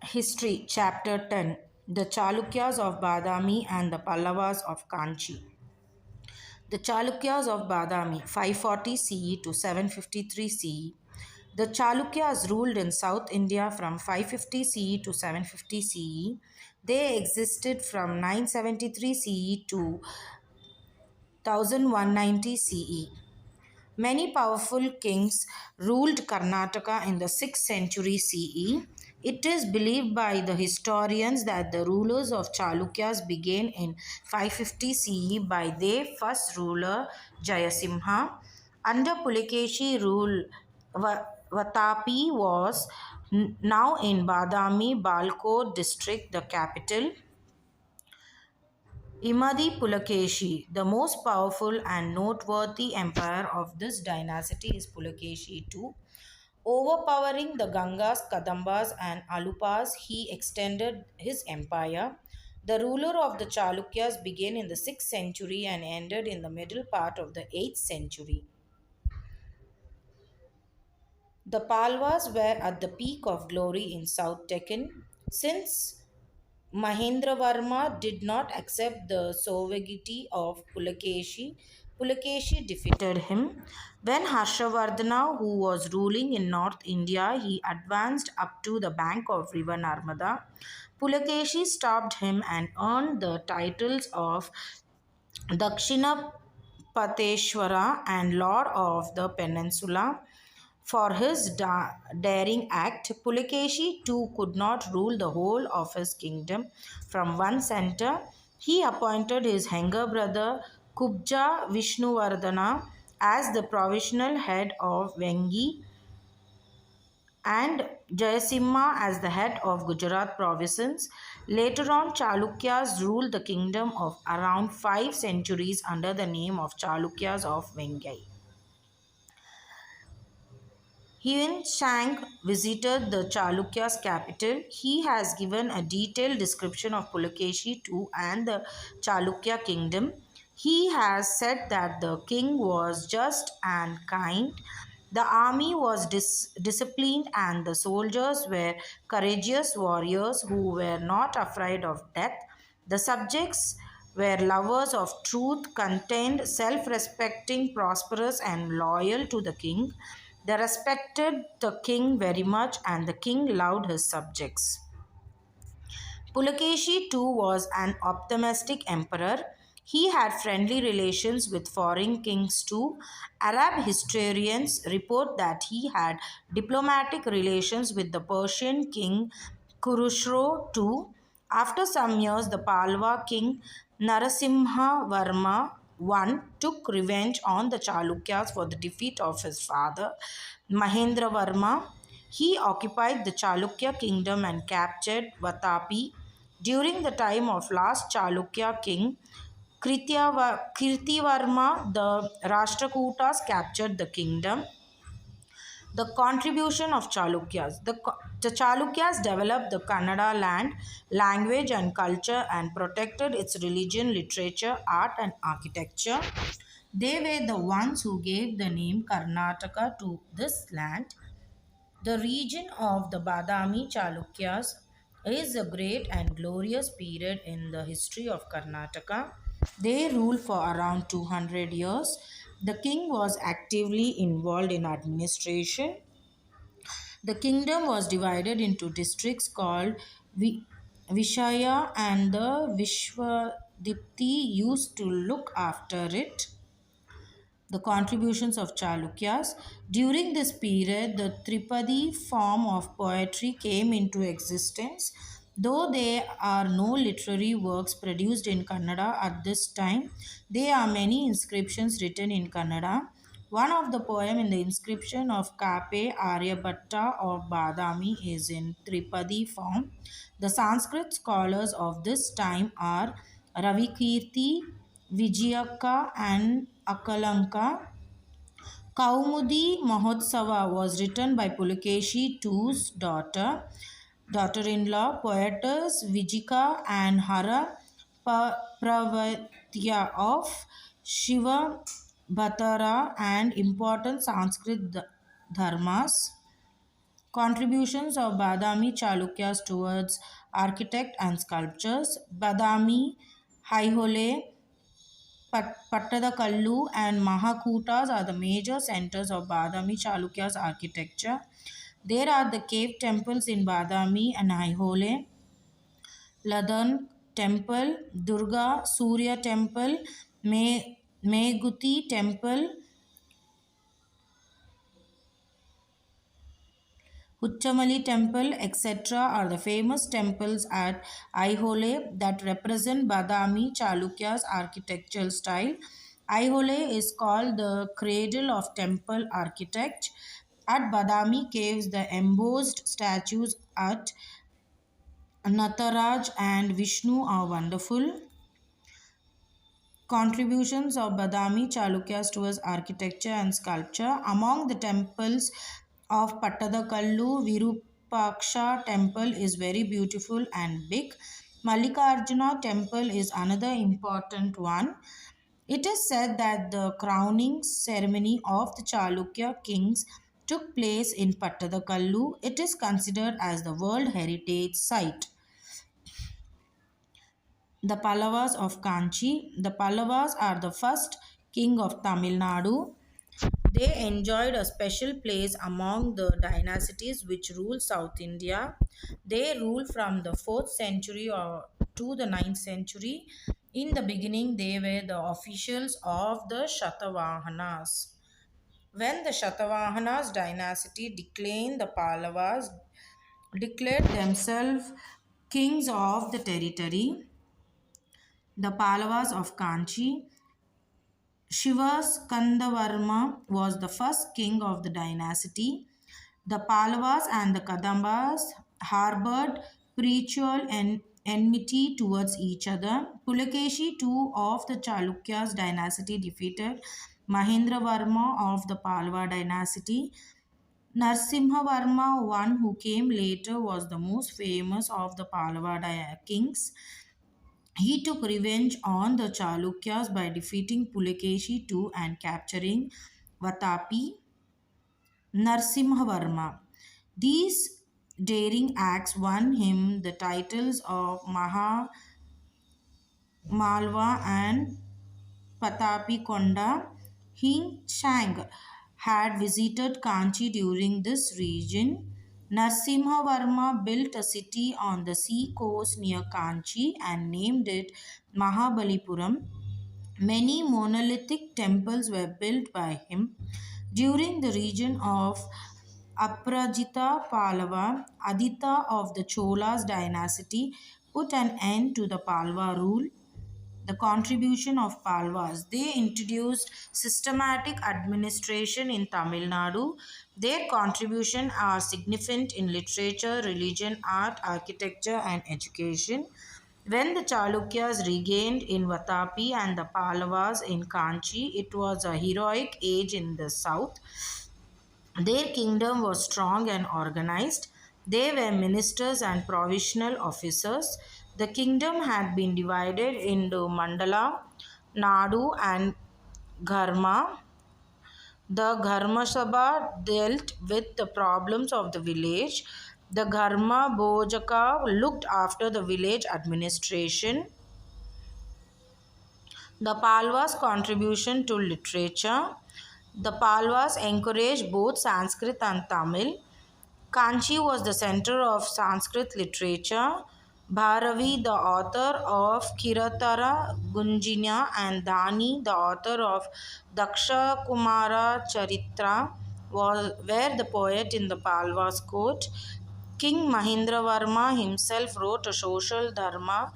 History, Chapter 10, The Chalukyas of Badami and the Pallavas of Kanchi. The Chalukyas of Badami, 540 CE to 753 CE. The Chalukyas ruled in South India from 550 CE to 750 CE. They existed from 973 CE to 1190 CE. Many powerful kings ruled Karnataka in the 6th century CE. It is believed by the historians that the rulers of Chalukyas began in 550 CE by their first ruler Jayasimha. Under Pulikeshi rule, Vatapi was now in Badami Balkot district, the capital. Imadi Pulakeshi, the most powerful and noteworthy empire of this dynasty, is Pulakeshi II. Overpowering the Gangas, Kadambas, and Alupas, he extended his empire. The ruler of the Chalukyas began in the 6th century and ended in the middle part of the 8th century. The Palwas were at the peak of glory in South Deccan. Since Mahendravarma did not accept the sovereignty of Pulakeshi. Pulakeshi defeated him. When Harshavardhana, who was ruling in North India, he advanced up to the bank of river Narmada. Pulakeshi stopped him and earned the titles of Dakshina Pateshwara and Lord of the Peninsula. For his daring act, Pulakeshi too could not rule the whole of his kingdom from one center. He appointed his younger brother Kubja Vishnuvardhana as the provisional head of Vengi and Jayasimha as the head of Gujarat province. Later on, Chalukyas ruled the kingdom of around 5 centuries under the name of Chalukyas of Vengai. When Shang visited the Chalukya's capital, he has given a detailed description of Pulakeshi II and the Chalukya kingdom. He has said that the king was just and kind, the army was disciplined, and the soldiers were courageous warriors who were not afraid of death. The subjects were lovers of truth, content, self respecting, prosperous, and loyal to the king. They respected the king very much, and the king loved his subjects. Pulakeshi too was an optimistic emperor. He had friendly relations with foreign kings too. Arab historians report that he had diplomatic relations with the Persian king Khusro too. After some years, the Palwa king Narasimha Varma I took revenge on the Chalukyas for the defeat of his father Mahendra Varma. He occupied the Chalukya kingdom and captured Vatapi. During the time of last Chalukya king, Kirtivarma, the Rashtrakutas captured the kingdom. The contribution of Chalukyas. The Chalukyas developed the Kannada land, language, and culture and protected its religion, literature, art, and architecture. They were the ones who gave the name Karnataka to this land. The region of the Badami Chalukyas is a great and glorious period in the history of Karnataka. They ruled for around 200 years. The king was actively involved in administration. The kingdom was divided into districts called Vishaya, and the Vishwadipti used to look after it. The contributions of Chalukyas. During this period, the Tripadi form of poetry came into existence. Though there are no literary works produced in Kannada at this time, there are many inscriptions written in Kannada. One of the poem in the inscription of Kape Aryabhatta of Badami is in Tripadi form. The Sanskrit scholars of this time are Ravikirti, Vijayaka, and Akalanka. Kaumudi Mahotsava was written by Pulakeshi II's daughter-in-law, poetess Vijika and Hara Pravatya of Shiva Bhattara and important Sanskrit dharmas. Contributions of Badami Chalukyas towards architect and sculptures. Badami, Haihole, Pattadakallu and Mahakutas are the major centers of Badami Chalukya's architecture. There are the cave temples in Badami and Aihole, Ladan temple, Durga Surya temple, Meguti temple, Huchamali temple, etc. are the famous temples at Aihole that represent Badami Chalukya's architectural style. Aihole is called the cradle of temple architecture. At Badami caves, the embossed statues at Nataraj and Vishnu are wonderful. Contributions of Badami Chalukyas towards architecture and sculpture. Among the temples of Pattadakallu, Virupaksha temple is very beautiful and big. Mallikarjuna temple is another important one. It is said that the crowning ceremony of the Chalukya kings took place in Pattadakallu. It is considered as the World Heritage Site. The Pallavas of Kanchi. The Pallavas are the first king of Tamil Nadu. They enjoyed a special place among the dynasties which ruled South India. They ruled from the 4th century to the 9th century. In the beginning, they were the officials of the Shatavahanas. When the Shatavahanas dynasty declined, the Pallavas declared themselves kings of the territory. The Pallavas of Kanchi. Shiva Skandavarma was the first king of the dynasty. The Pallavas and the Kadambas harbored perpetual enmity towards each other. Pulakeshi II of the Chalukyas dynasty defeated Mahendravarma of the Pallava dynasty. Narsimhavarma, one who came later, was the most famous of the Pallava kings. He took revenge on the Chalukyas by defeating Pulakeshi II and capturing Vatapi. Narsimhavarma. These daring acts won him the titles of Maha Malwa and Patapi Konda. Hing Shang had visited Kanchi during this region. Narsimhavarma built a city on the sea coast near Kanchi and named it Mahabalipuram. Many monolithic temples were built by him. During the region of Aprajita Pallava, Aditya of the Cholas dynasty put an end to the Pallava rule. The contribution of Palvas. They introduced systematic administration in Tamil Nadu. Their contribution are significant in literature, religion, art, architecture, and education. When the Chalukyas regained in Vatapi and the Pallavas in Kanchi, it was a heroic age in the south. Their kingdom was strong and organized. They were ministers and provincial officers. The kingdom had been divided into Mandala, Nadu, and Dharma. The Dharma Sabha dealt with the problems of the village. The Dharma Bojaka looked after the village administration. The Palwas' contribution to literature. The Palwas encouraged both Sanskrit and Tamil. Kanchi was the center of Sanskrit literature. Bharavi, the author of Kiratara Gunjina, and Dani, the author of Daksha Kumara Charitra, were the poet in the Palwas court. King Mahendravarma himself wrote a social dharma,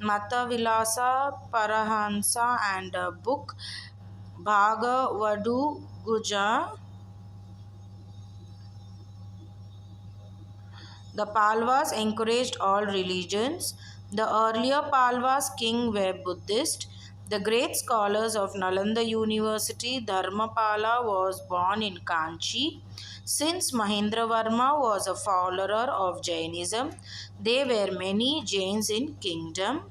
Matavilasa Parahansa, and a book, Bhagavadu Guja. The Palwas encouraged all religions. The earlier Palwas king were Buddhist. The great scholars of Nalanda University, Dharmapala, was born in Kanchi. Since Mahendravarma was a follower of Jainism, there were many Jains in kingdom.